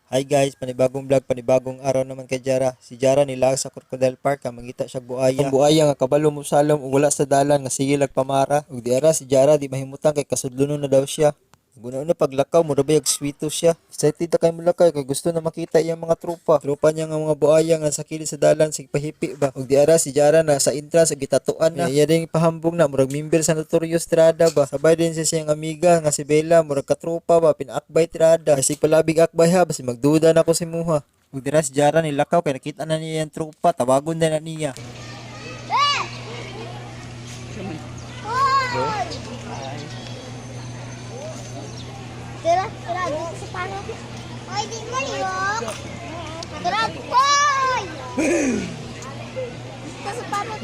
Hi guys, panibagong vlog, panibagong araw naman kay Jara. Si Jara nilag sa Crocodile Park, mangita siya buaya. Ang buaya nga kabalo mo salom ug wala sa dalan nga sige pamara. Ug di ara si Jara di mahimutang kay kasudlunon na daw siya. Guna-una paglakaw mo rabayag sweeto siya. Excited na kay mulakay kay gusto na makita iyang mga tropa. Tropa niya nga mga buaya nga sa kilid sa dalan sig pahipi ba. Ug di ara si Jara na sa entrance sa gitatuan na. Iya ding pahambong na murag member sa Notorious Tirada ba. Sabay din siya siyang amiga nga si Bella murag katropa ba pinaakbay tirada. Kasi palabig akbay ha basi magduda na ko si Muha. Ug di ara si Jara nilakaw kay nakita na niya yung tropa tawagon na niya. Tira, dito sa pano. Ay, di maliyok. Tira, boy! Dito sa pano.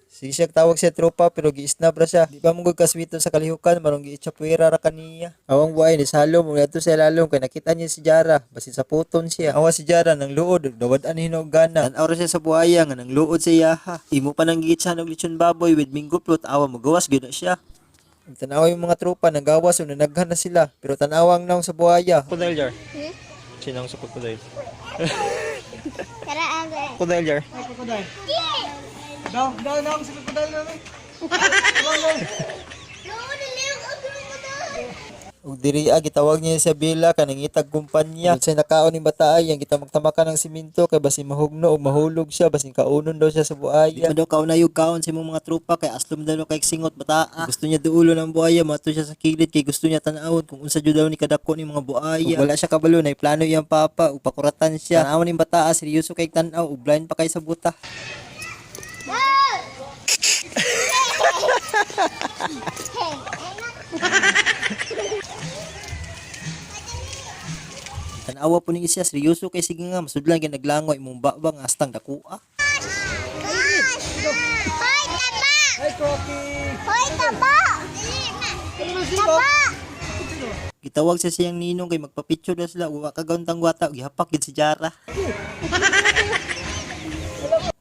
Sige siya tawag siya tropa pero giisnab ra siya. Di pa mong kaswito sa kalihukan marong giitsapwera ra kaniya. Awang buhay ni Salo mo adto sa lalong kay nakita niya si Jara basi sa puton siya. Awa si Jara nang luod dawad-an hinugana. Tan-aw ra siya sa buhaya nga nang luod sa iyaha. Imo pa nang giitsa og lechon baboy with mingo plot awa magawas gyud na siya. Tanaw yung mga tropa nagawas o nanaghan na sila pero tanawang naong sa buhaya. Crocodile jar. Sinang sa crocodile? Crocodile jar. No, naliyok ako ng Ug diri gitawag niya sa Bella kanang itag kumpanya. Sa nakaon ni bataay ang gitamag-tamakan ng simento kay basi mahugno o mahulog siya basi kaunon daw siya sa buaya. Di pa daw kaunayog kaon sa imong mga tropa kay aslom daw kay singot bataa. Gusto niya duulo ng buaya mato siya sa kilid kay gusto niya tan-awon kung unsa jud daw ni kadako ni mga buaya. Ug wala siya kabalo na plano iyang papa ug pakuratan siya. Tan-awon ni bataa seryoso kay tan-aw ug blind pa kay sa buta. Tanawa po ni siya seryoso kay sige nga masudlan kay naglangoy imong babang astang dakuha. Hoy, taba! Hoy, taba! Taba! Gitawag siya siyang ninong kay magpa-picture daw sila wa kagawntang gwata ug gihapak gid si Jara.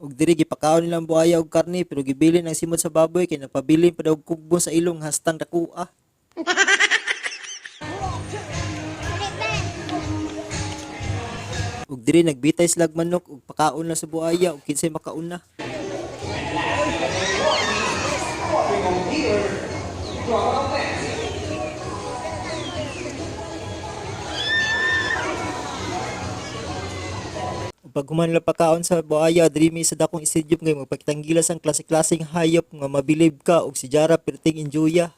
Ug diri gipakaon nilang buhaya og karne pero gibili ng simot sa baboy kay napabili pa daw og kubo sa ilong hastang dakuha. Ug diri nagbitay sila og manok ug pakaon na sa buhaya ug kinsay makauna. Pag human pakaon sa buhaya, dreamy sa dakong istidyum kay magpakitanggilas ang klase-klaseng hayop nga mabilib ka ug si Jara perting enjoya.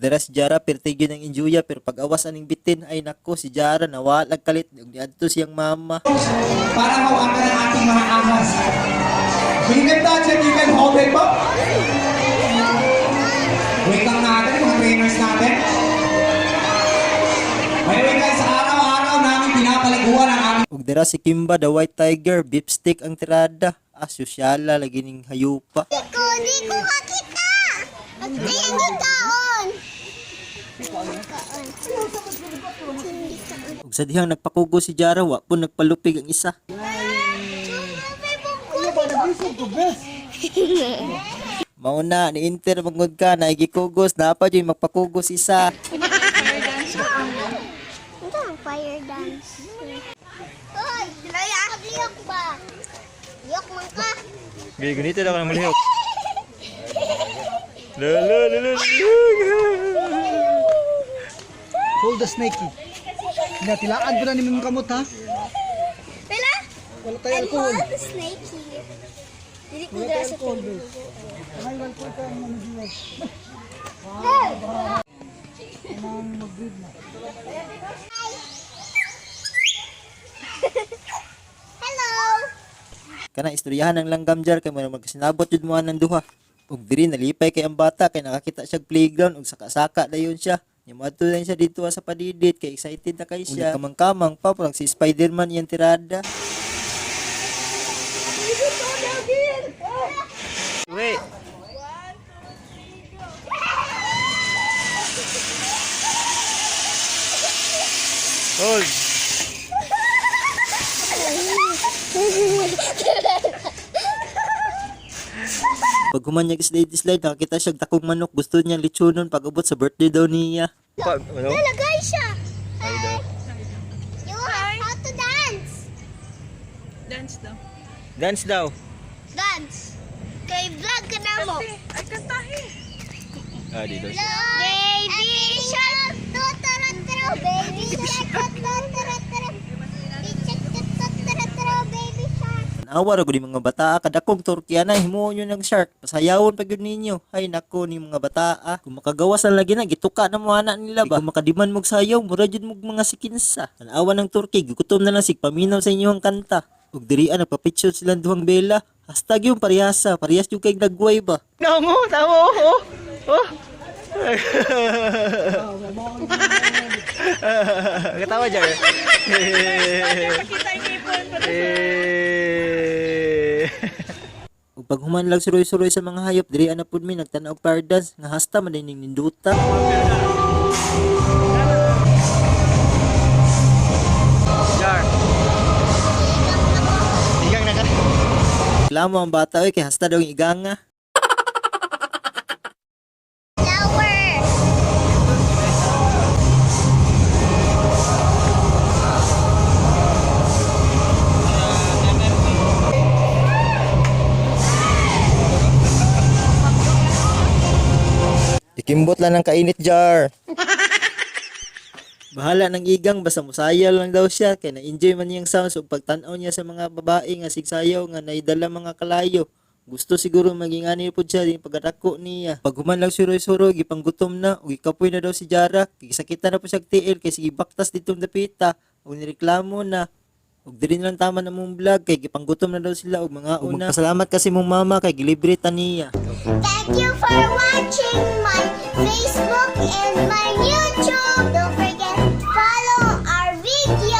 Dara si Jara pertigyo ng enjoya pero pag awas aning bitin ay nako si Jara nawalag kalit ug niadto siyang mama. Para hawakan ng ating mga ahas. You can touch it, you can hold it po. Wait lang natin, mga trainers natin. Anyway guys, sa araw-araw namin pinapaliguan ang aming Ug dira si Kimba the White Tiger, beef stick ang tirada. Sosyala lagi ning hayupa. Di ko kakita. At kaya ni kaon. Ug sa dihang nagpakugo si Jara, wa po nagpalupig ang isa. Mauna ni Inter mangod ka na igikugos na pa jud magpakugos isa. Ito ang fire dance. Hoy, liyok ba? Liyok man ka. Gaya ganito na ka ng malihok. Hold the snakey. Natilaan ko na ni mong kamot ha. Pila? Wala tayo I'm alcohol. called the snake here. Dili ko dira sa tubig. Ay, wala ko ka mga magilaw. Hello. Kana istoryahan ng langgam jar kay mo magsinabot jud mo ng duha. Ug diri nalipay kay ang bata kay nakakita siya playground ug saka-saka dayon siya. Nimadto na siya dito sa padidit kay excited na kay siya. Kamang-kamang pa parang si Spider-Man yan tirada. Wait. Hold. Pag humanyag slide, nakakita siya takong manok. Gusto niya lechonon pag abot sa birthday daw niya. Pag, ano? Nalagay siya. Hi. You how to dance? Dance daw. Dance. Kay vlog ka na mo. Ah, dito. Baby shark, tutara-tara, baby shark, tutara-tara. Baby shark. Awa ra gud ni mga bata kadakong turkya na himuon nyo ng shark. Pasayawon pa gyud ninyo. Ay nako ni mga bata. Kung makagawas na lagi na gituka na mo ana nila ba. Kung makadiman mog sayaw, mura jud mog mga sikinsa. Tanawa ng turkey, gutom na lang sig paminaw sa inyong kanta. Ug dirian nagpa-picture silang duhang bela. Hashtag yung parehasa, parehas yung kay nagway ba. Tamo! Oh! Oh! Katawa dyan. Ug pag human lang suroy-suroy sa mga hayop, dirian na pud mi nagtan-og fire dance nga hasta madining ninduta. Jar. Igang na ka. Reklamo ang bata oy kay hasta daw yung iganga. Flower. Ikimbot lang ng kainit jar. Bahala ng igang basta musayal lang daw siya kay na-enjoy man niyang sounds ug pagtan-aw niya sa mga babae nga sigsayaw nga naidala mga kalayo. Gusto siguro maging ani pud siya din pagdako niya. Pag human lang suroy-suroy gipanggutom na ug ikapoy na daw si Jara. Kisakita na po siya tiil kay sige baktas ditong dapita ug nireklamo na. Ug diri na lang tama na mong vlog kay gipanggutom na daw sila ug mga una. Magpasalamat kasi mong mama kay gilibre ta niya. Thank you for watching my Facebook and my YouTube. Don't forget to follow our video.